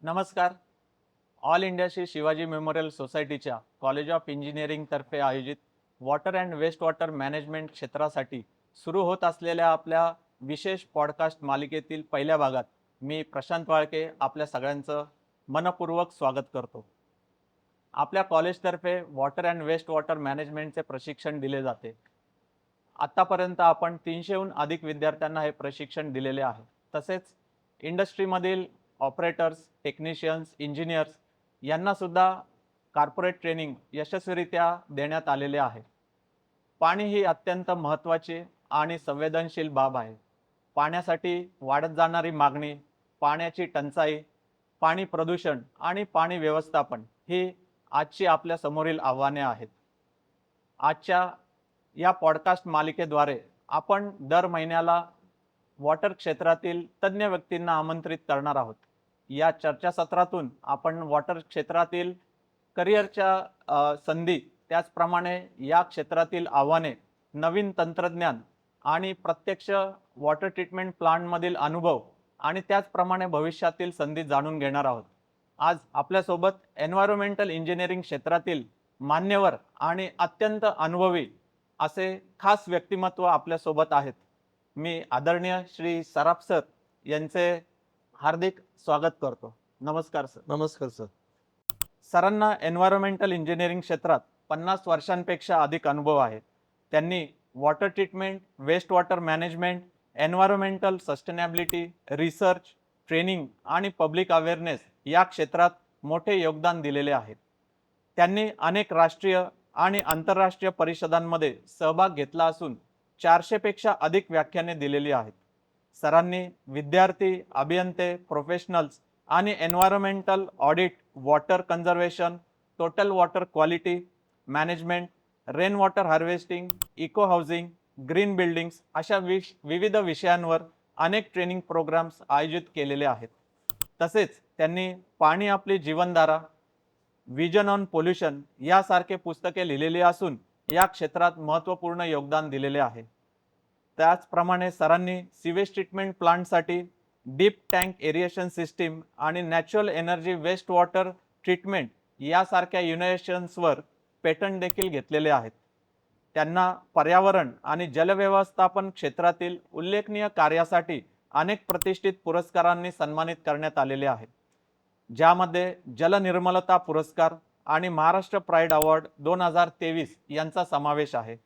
नमस्कार. All India Shri Shivaji memorial सोसायटीच्या college of इंजिनिअरिंगतर्फे आयोजित water and waste water management क्षेत्रासाठी सुरू होत असलेल्या आपल्या विशेष पॉडकास्ट मालिकेतील पहिल्या भागात मी प्रशांत वाळके आपल्या सगळ्यांचं मनपूर्वक स्वागत करतो. आपल्या कॉलेजतर्फे वॉटर अँड वेस्ट वॉटर मॅनेजमेंटचे प्रशिक्षण दिले जाते. आतापर्यंत आपण 300हून अधिक विद्यार्थ्यांना हे प्रशिक्षण दिलेले आहे. तसेच इंडस्ट्रीमधील ऑपरेटर्स, टेक्निशियन्स, इंजिनियर्स यांना सुद्धा कॉर्पोरेट ट्रेनिंग यशस्वीरित्या देण्यात आलेले आहे. पाणी ही अत्यंत महत्त्वाची आणि संवेदनशील बाब आहे. पाण्यासाठी वाढत जाणारी मागणी, पाण्याची टंचाई, पाणी प्रदूषण आणि पाणी व्यवस्थापन ही आजची आपल्या समोरील आव्हाने आहेत. आजच्या या पॉडकास्ट मालिकेद्वारे आपण दर महिन्याला वॉटर क्षेत्रातील तज्ज्ञ व्यक्तींना आमंत्रित करणार आहोत. या चर्चासत्रातून आपण वॉटर क्षेत्रातील करिअरच्या संधी, त्याचप्रमाणे या क्षेत्रातील आव्हाने, नवीन तंत्रज्ञान आणि प्रत्यक्ष वॉटर ट्रीटमेंट प्लांटमधील अनुभव आणि त्याचप्रमाणे भविष्यातील संधी जाणून घेणार आहोत. आज आपल्यासोबत एन्व्हायरोमेंटल इंजिनिअरिंग क्षेत्रातील मान्यवर आणि अत्यंत अनुभवी असे खास व्यक्तिमत्व आपल्यासोबत आहेत. मी आदरणीय श्री सराफ सर यांचे हार्दिक स्वागत करतो. नमस्कार सर. नमस्कार सर. सरांना एन्व्हायरोमेंटल इंजिनिअरिंग क्षेत्रात 50 वर्षांपेक्षा अधिक अनुभव आहे. त्यांनी water treatment, waste water management, environmental sustainability, research, training आणि पब्लिक अवेअरनेस या क्षेत्रात मोठे योगदान दिलेले आहे. त्यांनी अनेक राष्ट्रीय आणि आंतरराष्ट्रीय परिषदांमध्ये सहभाग घेतला असून 400 पेक्षा अधिक व्याख्याने दिलेली आहेत. सरांनी विद्यार्थी, अभियंते, प्रोफेशनल्स आणि environmental audit, water conservation, total water quality management, rain water harvesting, eco housing, green buildings अशा विविध विषयांवर अनेक ट्रेनिंग प्रोग्राम्स आयोजित केलेले आहेत. तसेच त्यांनी पाणी आपली जीवनधारा, विजन ऑन पोल्युशन यासारखे पुस्तके लिहिलेली असून या क्षेत्रात महत्त्वपूर्ण योगदान दिलेले आहे. त्याचप्रमाणे सरांनी सिवेज ट्रीटमेंट प्लांटसाठी डीप टँक एरिएशन सिस्टीम आणि natural energy waste water treatment यासारख्या इनोव्हेशन्सवर पेटंट देखील घेतलेले आहेत. त्यांना पर्यावरण आणि जलव्यवस्थापन क्षेत्रातील उल्लेखनीय कार्यासाठी अनेक प्रतिष्ठित पुरस्कारांनी सन्मानित करण्यात आलेले आहे, ज्यामध्ये जलनिर्मलता पुरस्कार आणि महाराष्ट्र प्राईड अवॉर्ड 2023 यांचा समावेश आहे.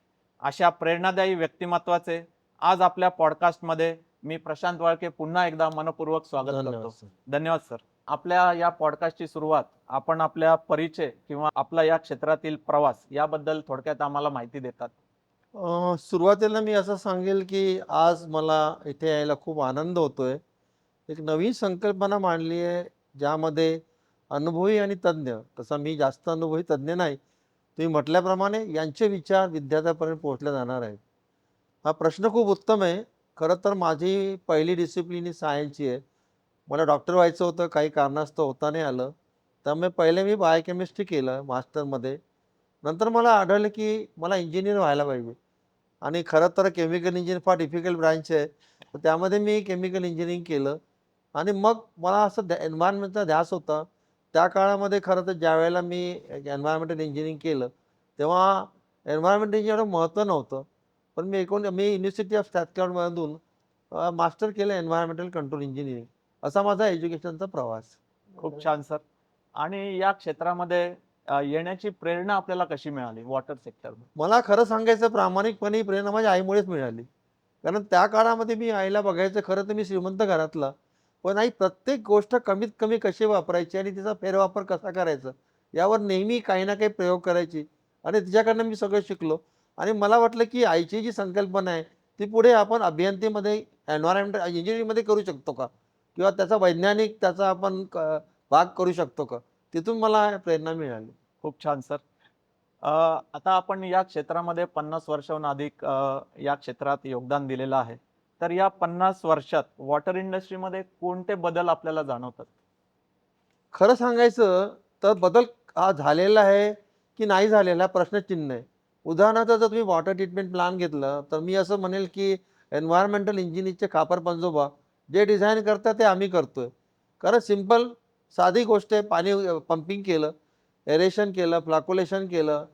अशा प्रेरणादायी व्यक्तिमत्वाचे आज आपल्या पॉडकास्टमध्ये मी प्रशांत वाळके पुन्हा एकदा मनपूर्वक स्वागत धन्यवाद करतो. सर. धन्यवाद सर. आपल्या या पॉडकास्टची सुरुवात आपण आपल्या परिचय किंवा आपला या क्षेत्रातील प्रवास याबद्दल थोडक्यात आम्हाला माहिती देतात. सुरुवातीला मी असं सांगेल की आज मला इथे यायला खूप आनंद होतोय. एक नवीन संकल्पना मांडली आहे, ज्यामध्ये अनुभवी आणि तज्ञ, तसा मी जास्त अनुभवी तज्ञ नाही, तुम्ही म्हटल्याप्रमाणे यांचे विचार विद्यार्थ्यापर्यंत पोहोचले जाणार आहेत. हा प्रश्न खूप उत्तम आहे. खरं तर माझी पहिली डिसिप्लिन ही सायन्सची आहे. मला डॉक्टर व्हायचं होतं, काही कारणास्तव होता नाही आलं. त्यामुळे पहिले मी बायोकेमिस्ट्री केलं मास्टरमध्ये. नंतर मला आढळलं की मला इंजिनिअर व्हायला पाहिजे आणि खरं तर केमिकल इंजिनिअर फार डिफिकल्ट ब्रांच आहे. तर त्यामध्ये मी केमिकल इंजिनिअरिंग केलं आणि मग मला असं एन्व्हायर्नमेंटचा ध्यास होता. त्या काळामध्ये खरं तर ज्यावेळेला मी एन्व्हायर्नमेंटल इंजिनिअरिंग केलं, तेव्हा एन्व्हायर्नमेंट इंजिनिअर एवढं महत्त्व नव्हतं. पण मी युनिव्हर्सिटी ऑफ साऊथमधून मास्टर केलं एन्व्हायर्नमेंटल कंट्रोल इंजिनिअरिंग. असा माझा एज्युकेशनचा प्रवास. खूप छान सर. आणि या क्षेत्रामध्ये येण्याची प्रेरणा आपल्याला कशी मिळाली वॉटर सेक्टरमध्ये? मला खरं सांगायचं प्रामाणिकपणे ही प्रेरणा माझ्या आईमुळेच मिळाली. कारण त्या काळामध्ये मी आईला बघायचं, खरं तर मी श्रीमंत घरातला, पण आई प्रत्येक गोष्ट कमीत कमी कशी वापरायची आणि तिचा फेरवापर कसा करायचा यावर नेहमी काही ना काही प्रयोग करायची आणि तिच्याकडनं मी सगळं शिकलो. आणि मला वाटलं की आईची जी संकल्पना आहे ती पुढे आपण अभियंतेमध्ये, एन्व्हायरमेंटल इंजिनिअरिंगमध्ये करू शकतो का, किंवा त्याचा वैज्ञानिक त्याचा आपण भाग करू शकतो का. तिथून मला प्रेरणा मिळाली. खूप छान सर. आता आपण या क्षेत्रामध्ये 50 वर्षाहून अधिक या क्षेत्रात योगदान दिलेलं आहे. तर या 50 वर्षात वॉटर इंडस्ट्रीमध्ये कोणते बदल आपल्याला जाणवतात? खरं सांगायचं तर बदल हा झालेला आहे की नाही झालेला प्रश्नचिन्ह आहे. उदाहरणार्थ जर तुम्ही वॉटर ट्रीटमेंट प्लांट घेतलं तर मी असं म्हणेल की एन्व्हायर्नमेंटल इंजिनिअरचे खापर पंजोबा जे डिझाईन करतात ते आम्ही करतोय. कारण साधी गोष्ट आहे, पाणी पंपिंग केलं, एरेशन केलं, फ्लाकुलेशन केलं,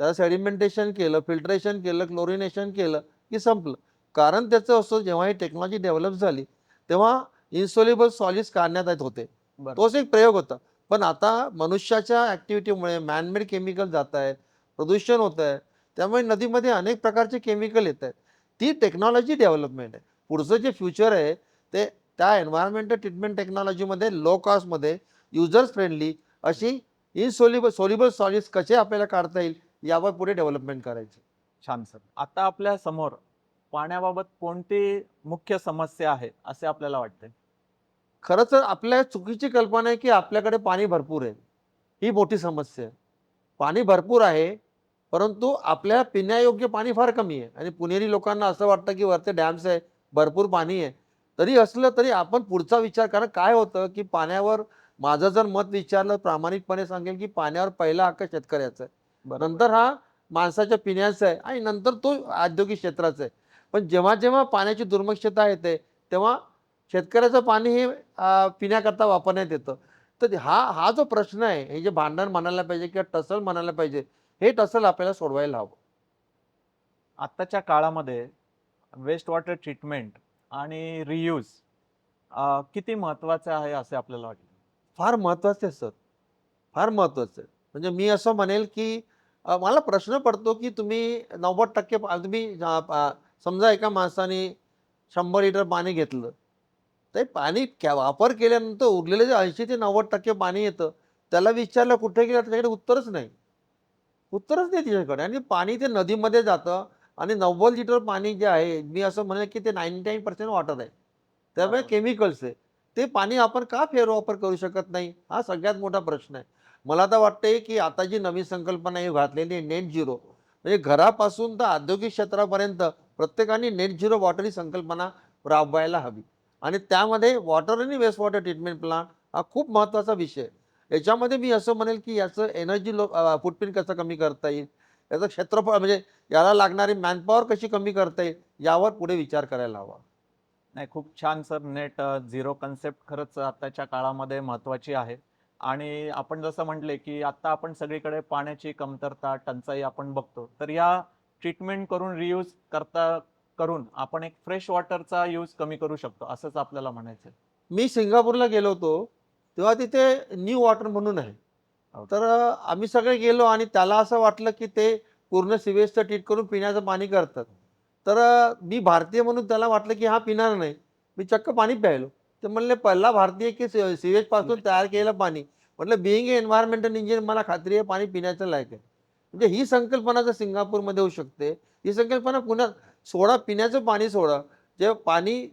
त्याला सेडिमेंटेशन केलं, फिल्ट्रेशन केलं, क्लोरिनेशन केलं की संपलं. कारण त्याचं असं जेव्हा ही टेक्नॉलॉजी डेव्हलप झाली, तेव्हा इन्सॉल्युबल सॉलिड्स काढण्यात येत होते. बरोबर. तोच एक प्रयोग होता. पण आता मनुष्याच्या ॲक्टिव्हिटीमुळे मॅनमेड केमिकल जात आहेत, प्रदूषण होत आहे. त्यामुळे नदीमध्ये अनेक प्रकारचे केमिकल येत आहेत. ती टेक्नॉलॉजी डेव्हलपमेंट आहे. पुढचं जे फ्युचर आहे ते त्या एन्व्हायर्नमेंटल ट्रीटमेंट टेक्नॉलॉजीमध्ये लो कॉस्टमध्ये युजर्स फ्रेंडली अशी सोल्युबल सॉलिड्स कसे आपल्याला काढता येईल यावर पुढे डेव्हलपमेंट करायची. छान सर. आता आपल्या समोर पाण्याबाबत कोणती मुख्य समस्या आहे असे आपल्याला वाटते? खरं तर आपल्या चुकीची कल्पना आहे की आपल्याकडे पाणी भरपूर आहे. ही मोठी समस्या आहे. पाणी भरपूर आहे, परंतु आपल्या पिण्यायोग्य पाणी फार कमी आहे आणि पुणेरी लोकांना असं वाटतं की वरती डॅम्स आहे, भरपूर पाणी आहे. तरी असलं तरी आपण पुढचा विचार, कारण काय होतं की पाण्यावर माझं जर मत विचारलं प्रामाणिकपणे सांगेल की पाण्यावर पहिला हक्क शेतकऱ्याचा आहे. बरोबर. नंतर हा माणसाच्या पिण्याचा आहे आणि नंतर तो औद्योगिक क्षेत्राचा आहे. पण जेव्हा पाण्याची दुर्लक्षता येते, तेव्हा शेतकऱ्याचं पाणी हे पिण्याकरता वापरण्यात येतं. तर हा हा जो प्रश्न आहे, हे जे भांडण म्हणायला पाहिजे किंवा टसल म्हणायला पाहिजे, हे टसल आपल्याला सोडवायला हवं. आत्ताच्या काळामध्ये वेस्ट वॉटर ट्रीटमेंट आणि रियूज किती महत्त्वाचं आहे असे आपल्याला वाटते? फार महत्त्वाचं आहे सर, फार महत्त्वाचं आहे. म्हणजे मी असं म्हणेल की मला प्रश्न पडतो की तुम्ही 90% तुम्ही समजा एका माणसाने 100 लिटर पाणी घेतलं. ते पाणी वापर केल्यानंतर उरलेलं जे 80 ते 90% पाणी येतं, त्याला विचारलं कुठे गेलं त्याच्याकडे उत्तरच नाही. उत्तरच नाही तिच्याकडे आणि पाणी ते नदीमध्ये जातं आणि 90 लिटर पाणी जे आहे, मी असं म्हणेन की ते 99% वॉटर आहे. त्यामुळे बरोबर. केमिकल्स आहे. ते पाणी आपण का फेरवापर करू शकत नाही? हा सगळ्यात मोठा प्रश्न आहे. मला तर वाटतंय की आता जी नवीन संकल्पना ही घातलेली आहे नेट झिरो, म्हणजे घरापासून तर औद्योगिक क्षेत्रापर्यंत प्रत्येकाने नेट झिरो वॉटर ही संकल्पना राबवायला हवी आणि त्यामध्ये वॉटर आणि वेस्ट वॉटर ट्रीटमेंट प्लांट हा खूप महत्त्वाचा विषय आहे. याच्यामध्ये मी असं म्हणेल की याचं एनर्जी फूटप्रिंट कसं कमी करता येईल, याचं क्षेत्रफळ म्हणजे याला लागणारी मॅनपॉवर कशी कमी करता येईल, यावर पुढे विचार करायला हवा. नाही, खूप छान सर. नेट झिरो कन्सेप्ट खरंच आताच्या काळामध्ये महत्त्वाची आहे. आणि आपण जसं म्हटले, की आता आपण सगळीकडे पाण्याची कमतरता, टंचाई आपण बघतो. तर या ट्रीटमेंट करून रियूज करून आपण एक फ्रेश वॉटरचा यूज कमी करू शकतो, असंच आपल्याला म्हणायचं आहे. मी सिंगापूरला गेलो होतो, तेव्हा तिथे न्यू वॉटर म्हणून आहे. ओके. तर आम्ही सगळे गेलो आणि त्याला असं वाटलं, की ते पूर्ण सिवेजचं ट्रीट करून पिण्याचं पाणी करतात. तर मी भारतीय म्हणून त्याला वाटलं, की हा पिणार नाही. मी चक्क पाणी प्यायलो. ते म्हणले, "पहिला भारतीय की सिवेजपासून तयार केलेलं पाणी." म्हटलं, "बिइंग ए एन्व्हायर्नमेंटल इंजिनिअर मला खात्री आहे पाणी पिण्याचं लायक आहे." म्हणजे ही संकल्पना जर सिंगापूरमध्ये होऊ शकते, ही संकल्पना पुण्यात सोडा, पिण्याचं पाणी सोडा. जे पाणी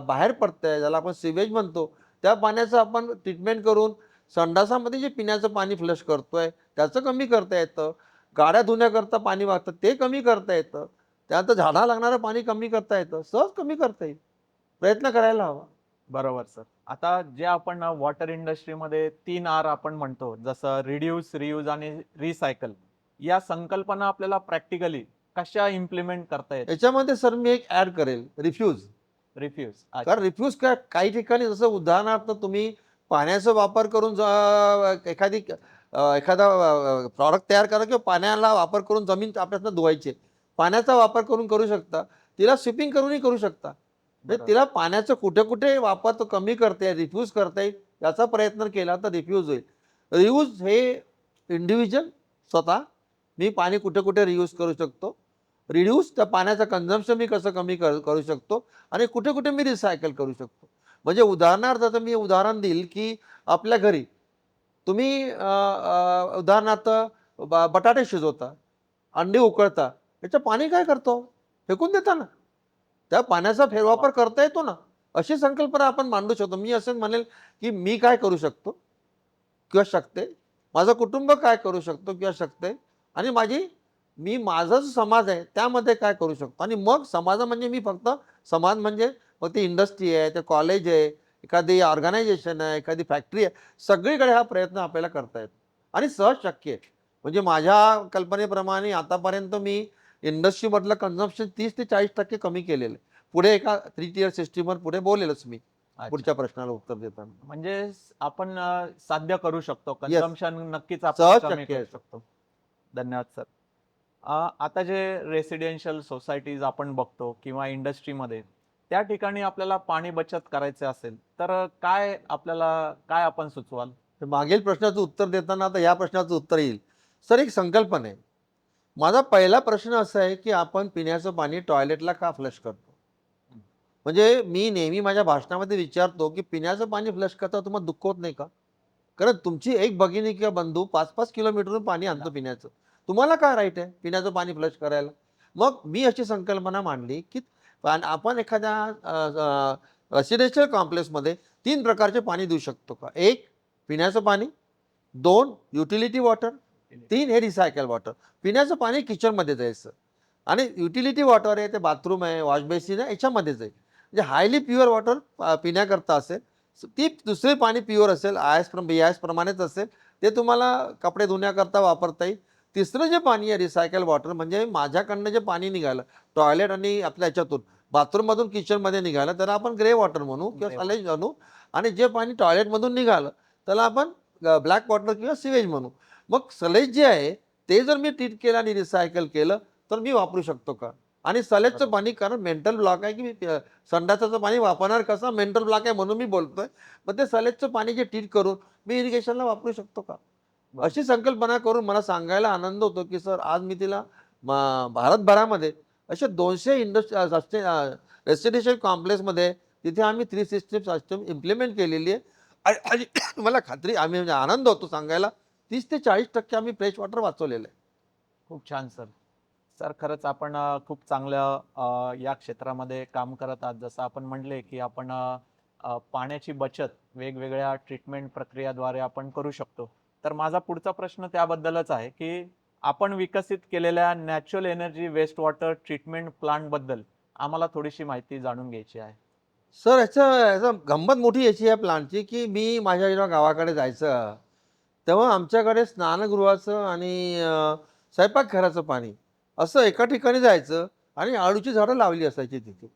बाहेर पडतंय, ज्याला आपण सिवेज म्हणतो, त्या पाण्याचं आपण ट्रीटमेंट करून संडासामध्ये जे पिण्याचं पाणी फ्लश करतोय, त्याचं कमी करता येतं. गाड्या धुण्याकरता पाणी वाहतं, ते कमी करता येतं. त्यानंतर झाडाला लागणारं पाणी कमी करता येतं. सहज कमी करता येईल. प्रयत्न करायला हवा. बरोबर सर. आता जे आपण वॉटर इंडस्ट्रीमध्ये 3 आर आपण म्हणतो, जसं रिड्यूस, रियूज आणि रिसायकल. या संकल्पना आपल्याला प्रॅक्टिकली कशा इम्प्लिमेंट करता येतील? याच्यामध्ये सर मी एक ॲड करेल, रिफ्यूज. रिफ्यूज. कारण अच्छा. रिफ्यूज काय काही ठिकाणी जसं उदाहरणार्थ तुम्ही पाण्याचा वापर करून एखादा प्रॉडक्ट तयार करा किंवा पाण्याला वापर करून जमीन आपल्याला धुवायची आहे. पाण्याचा वापर करून करू शकता. तिला स्वीपिंग करूनही करू शकता. म्हणजे बरोबर. तिला पाण्याचा कुठे-कुठे वापर तो कमी करता येईल, रिफ्यूज करता येईल याचा प्रयत्न केला तर रिफ्यूज होईल. रियूज हे इंडिव्हिज्युअल स्वतः मी पाणी कुठे-कुठे रियूज करू शकतो. रिड्यूस त्या पाण्याचं कन्झम्पशन मी कसं कमी करू शकतो आणि कुठे-कुठे मी रिसायकल करू शकतो. म्हणजे उदाहरणार्थ आता मी उदाहरण देईल, की आपल्या घरी तुम्ही उदाहरणार्थ बटाटे शिजवता, अंडी उकळता, याचं पाणी काय करतो? फेकून देता ना. त्या पाण्याचा फेरवापर करता येतो ना. अशी संकल्पना आपण मांडू शकतो. मी असं म्हणेल, की मी काय करू शकतो किंवा शकते, माझं कुटुंब काय करू शकतो किंवा शकते आणि माझा जो समाज आहे त्यामध्ये काय करू शकतो आणि मग समाज म्हणजे मी फक्त समाज म्हणजे मग ती इंडस्ट्री आहे, ते कॉलेज आहे, एखादी ऑर्गनायझेशन आहे, एखादी फॅक्टरी आहे. सगळीकडे हा प्रयत्न आपल्याला करता येतो आणि सहज शक्य आहे. म्हणजे माझ्या कल्पनेप्रमाणे आतापर्यंत मी इंडस्ट्रीमधलं कन्झम्पशन 30 ते 40% कमी केलेलं आहे. पुढे एका 3 टियर सिस्टमवर पुढे बोलेलच मी. अच्छा. पुढच्या प्रश्नाला उत्तर देताना. म्हणजे आपण साध्य करू शकतो. येस, कन्झम्पशन नक्कीच आपण सहज कमी शक्य करू आहे. शकतो. धन्यवाद सर. आता जे रेसिडेन्शियल सोसायटीज आपण बघतो किंवा इंडस्ट्रीमध्ये, त्या ठिकाणी आपल्याला पाणी बचत करायचे असेल, तर काय आपण सुचवाल? तर मागील प्रश्नाचं उत्तर देताना आता या प्रश्नाचं उत्तर येईल. सर, एक संकल्पना आहे. माझा पहिला प्रश्न असा आहे, की आपण पिण्याचं पाणी टॉयलेटला का फ्लश करतो? म्हणजे मी नेहमी माझ्या भाषणामध्ये विचारतो, की पिण्याचं पाणी फ्लश करता तुम्हाला दुःख होत नाही का? कारण तुमची एक भगिनी किंवा बंधू 5-5 किलोमीटरवरून पाणी आणतो पिण्याचं. तुम्हाला काय राईट आहे पिण्याचं पाणी फ्लश करायला? मग मी अशी संकल्पना मांडली, की आपण एखाद्या रेसिडेन्शियल कॉम्प्लेक्समध्ये 3 प्रकारचे पाणी देऊ शकतो का? 1 पिण्याचं पाणी, 2 युटिलिटी वॉटर, 3 हे रिसायकल वॉटर. पिण्याचं पाणी किचनमध्ये जायचं आणि युटिलिटी वॉटर आहे ते बाथरूम आहे, वॉश बेसिन आहे याच्यामध्ये जाईल. म्हणजे हायली प्युअर वॉटर पिण्याकरता असेल. ती दुसरे पाणी प्युअर असेल, BIS प्रमाणेच असेल, ते तुम्हाला कपडे धुण्याकरता वापरता येईल. तिसरं जे पाणी आहे रिसायकल वॉटर म्हणजे माझ्याकडनं जे पाणी निघालं टॉयलेट आणि आपल्या ह्याच्यातून बाथरूममधून किचनमध्ये निघालं त्याला आपण ग्रे वॉटर म्हणू किंवा Grey सलेज म्हणू आणि जे पाणी टॉयलेटमधून निघालं त्याला आपण ब्लॅक वॉटर किंवा सिवेज म्हणू. मग सलेज जे आहे ते जर मी ट्रीट केलं आणि रिसायकल केलं तर मी वापरू शकतो का? आणि सलेजचं बरोबर. पाणी कारण मेंटल ब्लॉक आहे की मी संडासाचं पाणी वापरणार कसं मेंटल ब्लॉक आहे म्हणून मी बोलतोय. मग ते सलेजचं पाणी जे ट्रीट करून मी इरिगेशनला वापरू शकतो का? बरोबर. अशी संकल्पना करून मला सांगायला आनंद होतो, की सर आज मी तिला भारतभरामध्ये असे 200 रेसिडेन्शियल कॉम्प्लेक्समध्ये तिथे आम्ही 360 सिस्टम इम्प्लिमेंट केलेली आहे. आणि मला खात्री आम्ही म्हणजे आनंद होतो सांगायला 30 ते 40% आम्ही फ्रेश वॉटर वाचवलेलं आहे. खूप छान सर. सर खरंच आपण खूप चांगलं या क्षेत्रामध्ये काम करत आहात. जसं आपण म्हटले, की आपण पाण्याची बचत वेगवेगळ्या ट्रीटमेंट प्रक्रियाद्वारे आपण करू शकतो. तर माझा पुढचा प्रश्न त्याबद्दलच आहे, की आपण विकसित केलेल्या natural energy waste water treatment प्लांटबद्दल आम्हाला थोडीशी माहिती जाणून घ्यायची आहे. सर याचं गंमत मोठी याची आहे प्लांटची, की मी माझ्या जेव्हा गावाकडे जायचं, तेव्हा आमच्याकडे स्नानगृहाचं आणि स्वयंपाकघराचं पाणी असं एका ठिकाणी जायचं आणि आळूची झाडं लावली असायची तिथे.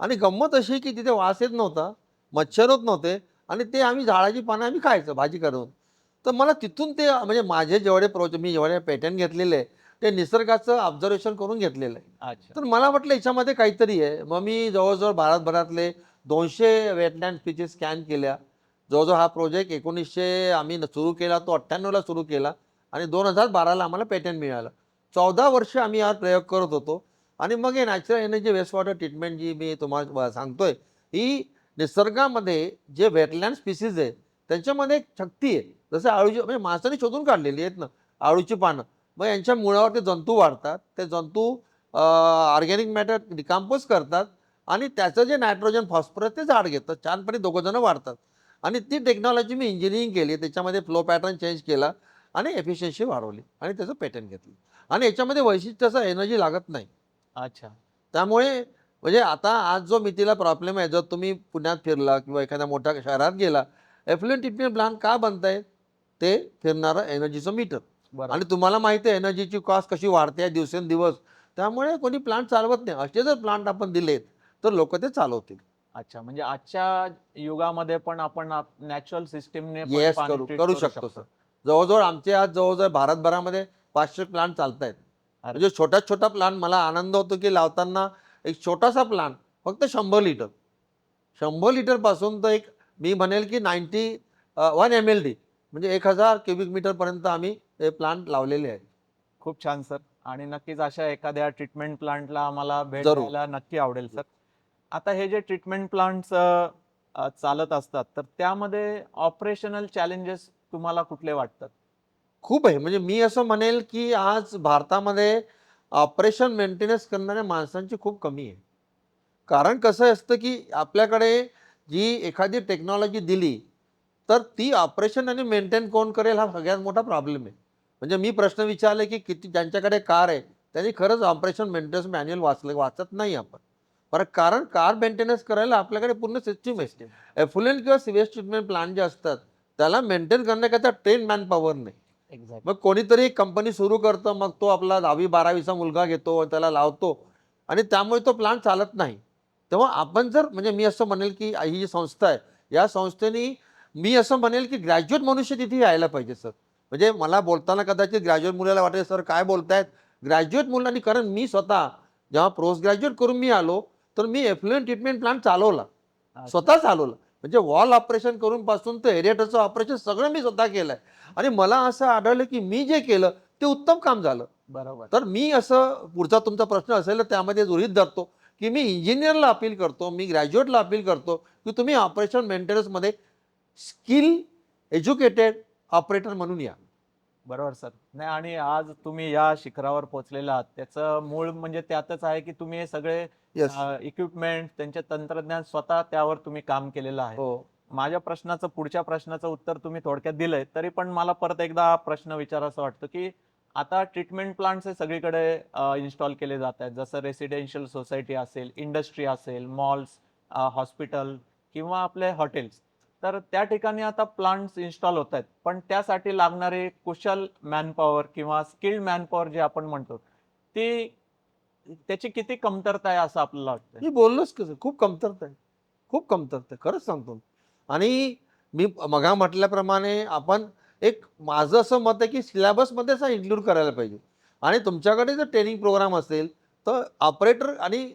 आणि गंमत अशी की तिथे वास येत नव्हता, मच्छर होत नव्हते आणि ते आम्ही झाडाची पानं आम्ही खायचो भाजी करून. तर मला तिथून ते म्हणजे माझे जेवढे मी जेवढे पेटंट घेतलेले आहे, ते निसर्गाचं ऑब्झर्वेशन करून घेतलेलं आहे. अच्छा. तर मला वाटलं याच्यामध्ये काहीतरी आहे. मग मी जवळ भारतभरातले 200 वेटलँड स्पीचेस स्कॅन केल्या. जवळ हा प्रोजेक्ट 1900 आम्ही सुरू केला, तो 98ला सुरू केला आणि 2012ला आम्हाला पेटंट मिळालं. 14 वर्ष आम्ही यावर प्रयोग करत होतो आणि मग हे natural energy waste water treatment जी मी तुम्हाला सांगतोय, ही निसर्गामध्ये जे वेटलँड स्पीसीज आहे, त्यांच्यामध्ये एक शक्ती आहे. जसं आळूची म्हणजे माणसाने शोधून काढलेली आहेत ना, आळूची पानं. मग यांच्या मुळावर ते जंतू वाढतात. ते जंतू ऑर्गॅनिक मॅटर डिकंपोज करतात आणि त्याचं जे नायट्रोजन, फॉस्फरस ते झाड घेतं. छानपणे दोघं जण वाढतात. आणि ती टेक्नॉलॉजी मी इंजिनिअरिंग केली. त्याच्यामध्ये फ्लो पॅटर्न चेंज केला आणि एफिशियन्सी वाढवली आणि त्याचं पेटंट घेतलं. आणि याच्यामध्ये वैशिष्ट्य असं एनर्जी लागत नाही. अच्छा. त्यामुळे म्हणजे आता आज जो मितीला प्रॉब्लेम आहे, जर तुम्ही पुण्यात फिरला किंवा एखाद्या मोठ्या शहरात गेला, एफ्लुएंट ट्रीटमेंट प्लांट का बनतायत? ते फिरणारं एनर्जीचं मीटर. बरोबर. आणि तुम्हाला माहिती आहे एनर्जीची कॉस्ट कशी वाढते आहे दिवसेंदिवस. त्यामुळे कोणी प्लांट चालवत नाही. असे जर प्लांट आपण दिलेत, तर लोकं ते चालवतील. अच्छा. म्हणजे आजच्या युगामध्ये पण आपण नॅचरल सिस्टमने पण येस, पाणी ट्रीट करू करू शकतो शकतो. सर. जवळ-जवळ आमचे आज जवळ भारतभरामध्ये 500 प्लांट चालतायत. अरे म्हणजे छोटा-छोटा प्लांट मला आनंद होतो, की लावताना एक छोटासा प्लांट फक्त 100 लिटर. 100 लिटरपासून तर एक मी म्हणेल, की 1 MLD म्हणजे 1000 क्युबिक मीटरपर्यंत आम्ही हे प्लांट लावलेले आहेत. खूप छान सर. आणि नक्कीच अशा एखाद्या ट्रीटमेंट प्लांटला आम्हाला भेट जरूर. द्यायला नक्की आवडेल सर. आता हे जे ट्रीटमेंट प्लांट्स चालत असतात, तर त्यामध्ये ऑपरेशनल चॅलेंजेस तुम्हाला कुठले वाटतात? खूप आहे. म्हणजे मी असं म्हणेल, की आज भारतामध्ये ऑपरेशन मेंटेनन्स करणाऱ्या माणसांची खूप कमी आहे. कारण कसं असतं, की आपल्याकडे जी एखादी टेक्नॉलॉजी दिली, तर ती ऑपरेशन आणि मेंटेन कोण करेल हा सगळ्यात मोठा प्रॉब्लेम आहे. म्हणजे मी प्रश्न विचारले, की किती ज्यांच्याकडे कार आहे, त्यांनी खरंच ऑपरेशन मेंटेनन्स मॅन्युअल वाचत नाही आपण. बरं कारण कार मेंटेनन्स करायला आपल्याकडे पूर्ण सिस्टम आहे. सिस्टम. एफ्लुएंट किंवा सिवेज ट्रीटमेंट प्लांट जे असतात, त्याला मेंटेन करण्याकरता ट्रेन मॅन पॉवर नाही. एक्झॅक्ट. मग कोणीतरी एक कंपनी सुरू करतं, मग तो आपला 10वी-12वीचा मुलगा घेतो, त्याला लावतो आणि त्यामुळे तो प्लांट चालत नाही. तेव्हा आपण जर म्हणजे मी असं म्हणेल की ही जी संस्था आहे या संस्थेने मी असं म्हणेल की ग्रॅज्युएट मनुष्य तिथे यायला पाहिजे सर. म्हणजे मला बोलताना कदाचित ग्रॅज्युएट मुलाला वाटेल सर काय बोलतायत ग्रॅज्युएट मुलांनी, कारण मी स्वतः जेव्हा पोस्ट ग्रॅज्युएट करून मी आलो तर मी एफ्लुएंट ट्रीटमेंट प्लांट चालवला, अच्छा. स्वतः चालवलं. म्हणजे वॉल ऑपरेशन करून पासून तर एरिएटरचं ऑपरेशन सगळं मी स्वतः केलंय आणि मला असं आढळलं की मी जे केलं ते उत्तम काम झालं. बरोबर. तर मी असं पुढचा तुमचा प्रश्न असेल तर त्यामध्ये गृहीत धरतो की मी इंजिनियरला अपील करतो, मी ग्रॅज्युएटला अपील करतो की तुम्ही ऑपरेशन मेंटेनन्समध्ये स्किल एज्युकेटेड ऑपरेटर म्हणून या. बरोबर सर. नाही, आणि आज तुम्ही या शिखरावर पोहोचलेला आहात त्याचं मूळ म्हणजे त्यातच आहे की तुम्ही हे सगळे येस. इक्विपमेंट, त्यांचे तंत्रज्ञान स्वतः त्यावर तुम्ही काम केलेलं आहे. हो. माझ्या पुढच्या प्रश्नाचं उत्तर तुम्ही थोडक्यात दिलंय, तरी पण मला परत एकदा हा प्रश्न विचारावासा वाटतो की आता ट्रीटमेंट प्लांट्स हे सगळीकडे इन्स्टॉल केले जात आहेत. जसं रेसिडेन्शियल सोसायटी असेल, इंडस्ट्री असेल, मॉल्स, हॉस्पिटल किंवा आपले हॉटेल्स. तर त्या ठिकाणी आता प्लांट्स इन्स्टॉल होत आहेत. पण त्यासाठी लागणारे कुशल मॅनपॉवर किंवा स्किल्ड मॅनपॉवर जे आपण म्हणतो, ती त्याची किती कमतरता आहे असं आपल्याला वाटतंय? मी बोललोच कसं खूप कमतरता आहे. खूप कमतरता आहे. खरंच सांगतो. आणि मी मगा म्हटल्याप्रमाणे आपण एक माझं असं मत आहे की सिलेबसमध्येच हा इन्क्लूड करायला पाहिजे. आणि तुमच्याकडे जर ट्रेनिंग प्रोग्राम असेल तर ऑपरेटर आणि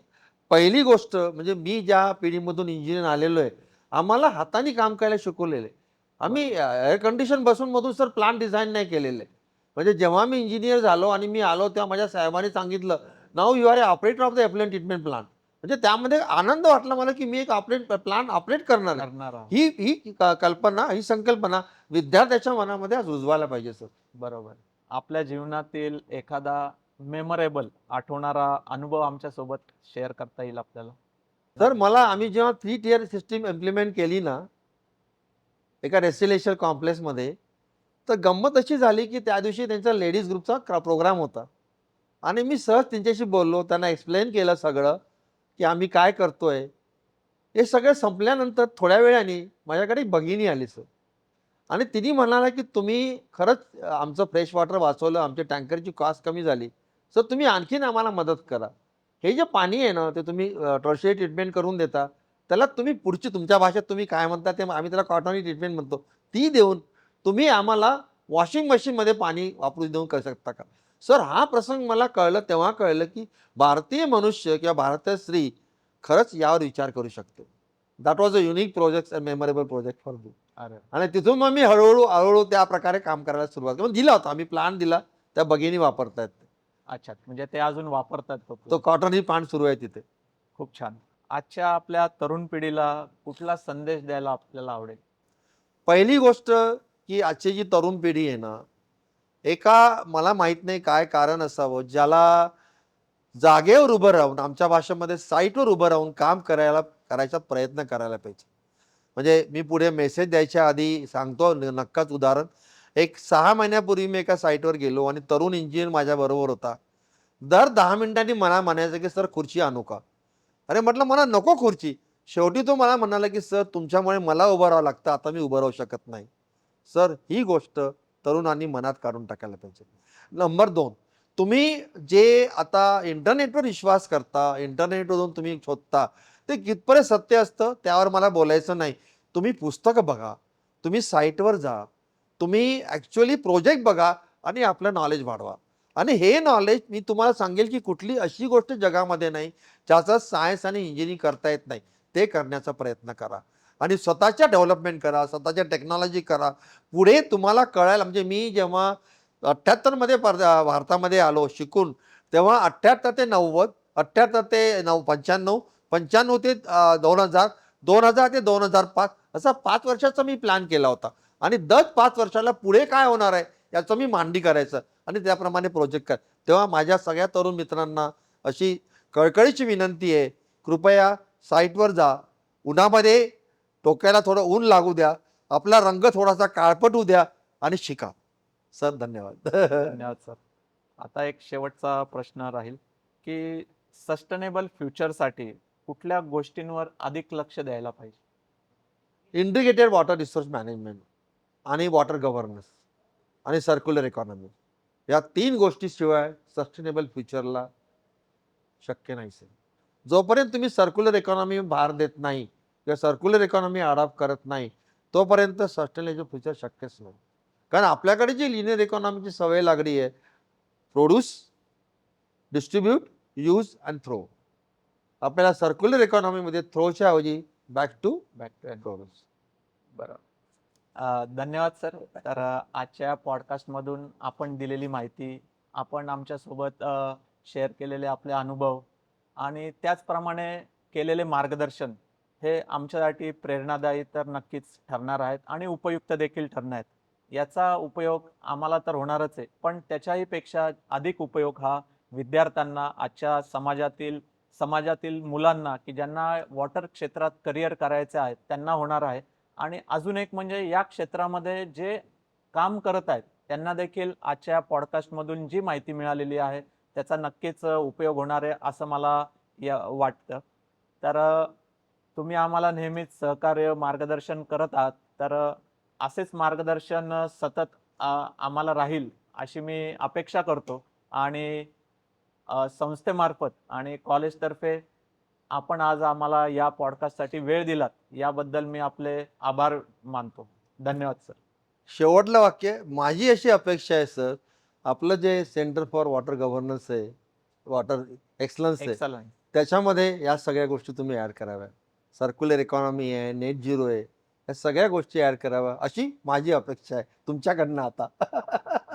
पहिली गोष्ट म्हणजे मी ज्या पिढीमधून इंजिनियर आलेलो आहे, आम्हाला हाताने काम करायला शिकवलेलं आहे. आम्ही बरोबर. एअर कंडिशन बसून मधून सर प्लांट डिझाइन नाही केलेलं आहे. म्हणजे जेव्हा मी इंजिनियर झालो आणि मी आलो तेव्हा माझ्या साहेबांनी सांगितलं, "now you are a operator of the effluent treatment plant." म्हणजे त्यामध्ये आनंद वाटला मला की मी एक प्लांट ऑपरेट करणार आहे. करणार आहोत. ही ही कल्पना, ही संकल्पना विद्यार्थ्याच्या मनामध्ये आज रुजवायला पाहिजे सर. बरोबर. आपल्या जीवनातील एखादा मेमोरेबल आठवणारा अनुभव आमच्यासोबत शेअर करता येईल आपल्याला? तर मला आम्ही जेव्हा 3 टियर सिस्टम इम्प्लिमेंट केली ना, एका रेसिडेन्शियल कॉम्प्लेक्समध्ये, तर गंमत अशी झाली की त्या दिवशी त्यांचा लेडीज ग्रुपचा प्रोग्राम होता. आणि मी सहज त्यांच्याशी बोललो, त्यांना एक्सप्लेन केलं सगळं, की आम्ही काय करतोय. हे सगळं संपल्यानंतर थोड्या वेळाने माझ्याकडे एक भगिनी आली सर. आणि तिने म्हणाला, की "तुम्ही खरंच आमचं फ्रेश वॉटर वाचवलं, आमच्या टँकरची कॉस्ट कमी झाली. सर तुम्ही आणखीन आम्हाला मदत करा. हे जे पाणी आहे ना, ते तुम्ही टर्शियरी ट्रीटमेंट करून देता, त्याला तुम्ही पुढची तुमच्या भाषेत तुम्ही काय म्हणता ते आम्ही त्याला कॉटनरी ट्रीटमेंट म्हणतो. ती देऊन तुम्ही आम्हाला वॉशिंग मशीनमध्ये पाणी वापरू देऊन करू शकता का?" सर हा प्रसंग मला कळलं तेव्हा कळलं, की भारतीय मनुष्य किंवा भारतीय स्त्री खरंच यावर विचार करू शकते. That was a unique project and memorable project for me. अरे, आणि तिथून मग मी हळू-हळू त्या प्रकारे काम करायला सुरुवात केली. मग दिला होता आम्ही प्लान दिला, त्या भगिनी वापरतायत. अच्छा. म्हणजे ते अजून वापरतात तो तो प्लांट. कॉटन ही प्लांट सुरू आहे तिथे. खूप छान. आजच्या आपल्या तरुण पिढीला कुठला संदेश द्यायला आपल्याला आवडेल? पहिली गोष्ट, की आजची जी तरुण पिढी आहे ना, मला माहीत नाही काय कारण असावं, ज्याला जागेवर उभं राहून आमच्या भाषेमध्ये साईटवर उभं राहून काम करायचा प्रयत्न करायला पाहिजे. म्हणजे मी पुढे मेसेज द्यायच्या आधी सांगतो नक्काच उदाहरण. एक 6 महिन्यापूर्वी मी एका साईटवर गेलो आणि तरुण इंजिनिअर माझ्याबरोबर होता. दर 10 मिनिटांनी मला म्हणायचं, की "सर खुर्ची आणू का?" अरे म्हटलं, "मला नको खुर्ची." शेवटी तो मला म्हणाला, की "सर तुमच्यामुळे मला उभं राहावं लागतं. आता मी उभं राहू शकत नाही." सर ही गोष्ट तरुणांनी मनात काढून टाकायला पाहिजे. नंबर 2, तुम्ही जे आता इंटरनेटवर विश्वास करता, इंटरनेटवरून तुम्ही शोधता, ते कितपर्यंत सत्य असतं त्यावर मला बोलायचं नाही. तुम्ही पुस्तकं बघा, तुम्ही साईटवर जा, तुम्ही ॲक्चुअली प्रोजेक्ट बघा आणि आपलं नॉलेज वाढवा. आणि हे नॉलेज मी तुम्हाला सांगेल, की कुठली अशी गोष्ट जगामध्ये नाही, ज्याचं सायन्स आणि इंजिनिअरिंग करता येत नाही. ते करण्याचा प्रयत्न करा. आणि स्वतःच्या डेव्हलपमेंट करा, स्वतःच्या टेक्नॉलॉजी करा. पुढे तुम्हाला कळायला म्हणजे मी जेव्हा 78 मध्ये भारतामध्ये आलो शिकून, तेव्हा 78 ते 90, 78 ते 95, 95 ते 2000, 2000 ते 2005 असा 5 वर्षाचा मी प्लॅन केला होता. आणि दर 5 वर्षाला पुढे काय होणार आहे, याचं मी मांडणी करायचं आणि त्याप्रमाणे प्रोजेक्ट कर. तेव्हा माझ्या सगळ्या तरुण मित्रांना अशी कळकळीची विनंती आहे, कृपया साईटवर जा. उन्हामध्ये डोक्याला थोडं ऊन लागू द्या. आपला रंग थोडासा काळपट होऊ द्या आणि शिका. सर धन्यवाद. धन्यवाद सर. आता एक शेवटचा प्रश्न राहील, की सस्टेनेबल फ्युचरसाठी कुठल्या गोष्टींवर अधिक लक्ष द्यायला पाहिजे? इंटिग्रेटेड वॉटर रिसोर्स मॅनेजमेंट आणि वॉटर गव्हर्नन्स आणि सर्क्युलर इकॉनॉमी या 3 गोष्टीशिवाय सस्टेनेबल फ्युचरला शक्य नाही सर. जोपर्यंत तुम्ही सर्क्युलर इकॉनॉमी भार देत नाही किंवा सर्क्युलर इकॉनॉमी अडॉप्ट करत नाही, तोपर्यंत सस्टेनेबल फ्युचर शक्यच नाही. कारण आपल्याकडे जी लिनियर इकॉनॉमीची सवय लागली आहे, produce, distribute, use and throw. आपल्याला सर्क्युलर इकॉनॉमीमध्ये थ्रोच्या ऐवजी बॅक टू प्रोड्यूस. बरोबर. धन्यवाद सर. तर आजच्या पॉडकास्टमधून आपण दिलेली माहिती, आपण आमच्यासोबत शेअर केलेले आपले अनुभव आणि त्याचप्रमाणे केलेले मार्गदर्शन हे आमच्यासाठी प्रेरणादायी तर नक्कीच ठरणार आहेत आणि उपयुक्त देखील ठरणार आहेत. याचा उपयोग आम्हाला तर होणारच आहे, पण त्याच्याही पेक्षा अधिक उपयोग हा विद्यार्थ्यांना, आजच्या समाजातील मुलांना की ज्यांना वॉटर क्षेत्रात करिअर करायचे आहे त्यांना होणार आहे. आणि अजून एक म्हणजे या क्षेत्रामध्ये जे काम करत आहेत त्यांना देखील आजच्या पॉडकास्टमधून जी माहिती मिळालेली आहे त्याचा नक्कीच उपयोग होणार आहे असं मला वाटतं. तर तुम्ही आम्हाला नेहमीच सहकार्य मार्गदर्शन करत आहात. तर असेच मार्गदर्शन सतत आम्हाला राहील अशी मी अपेक्षा करतो आणि संस्थेमार्फत आणि कॉलेजतर्फे आपण आज आम्हाला या पॉडकास्टसाठी वेळ दिलात याबद्दल मी आपले आभार मानतो. धन्यवाद सर. शेवटलं वाक्य, माझी अशी अपेक्षा आहे सर, आपलं जे सेंटर फॉर वॉटर गव्हर्नन्स आहे, वॉटर एक्सलन्स आहे, एक्सलंट. त्याच्यामध्ये या सगळ्या गोष्टी तुम्ही ॲड कराव्या. सर्क्युलर इकॉनॉमी आहे, नेट झिरो आहे, या सगळ्या गोष्टी ॲड कराव्या अशी माझी अपेक्षा आहे तुमच्याकडनं आता.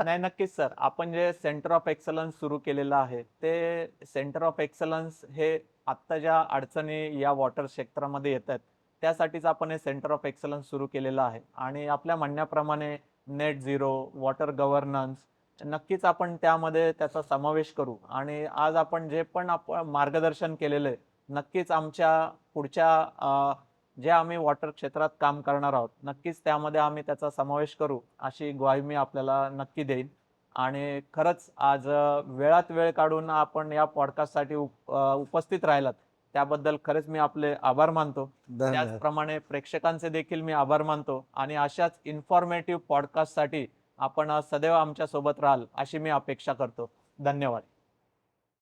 नाही, नक्कीच सर. आपण जे सेंटर ऑफ एक्सलन्स सुरू केलेलं आहे, ते सेंटर ऑफ एक्सलन्स हे आत्ता ज्या अडचणी या वॉटर क्षेत्रामध्ये येतात, त्यासाठीच आपण हे सेंटर ऑफ एक्सलन्स सुरू केलेलं आहे. आणि आपल्या म्हणण्याप्रमाणे नेट झिरो, वॉटर गव्हर्नन्स नक्कीच आपण त्यामध्ये त्याचा समावेश करू. आणि आज आपण जे पण मार्गदर्शन केलेलं आहे, नक्कीच आमच्या पुढच्या जे आम्ही वॉटर क्षेत्रात काम करणार आहोत, नक्कीच त्यामध्ये आम्ही त्याचा समावेश करू, अशी ग्वाही मी आपल्याला नक्की देईन. आणि खरंच आज वेळात वेळ काढून आपण या पॉडकास्टसाठी उपस्थित राहिलात, त्याबद्दल खरंच मी आपले आभार मानतो. धन्यवाद. त्याचप्रमाणे प्रेक्षकांचे देखील मी आभार मानतो आणि अशाच इन्फॉर्मेटिव्ह पॉडकास्टसाठी आपण सदैव आमच्यासोबत राहाल, अशी मी अपेक्षा करतो. धन्यवाद.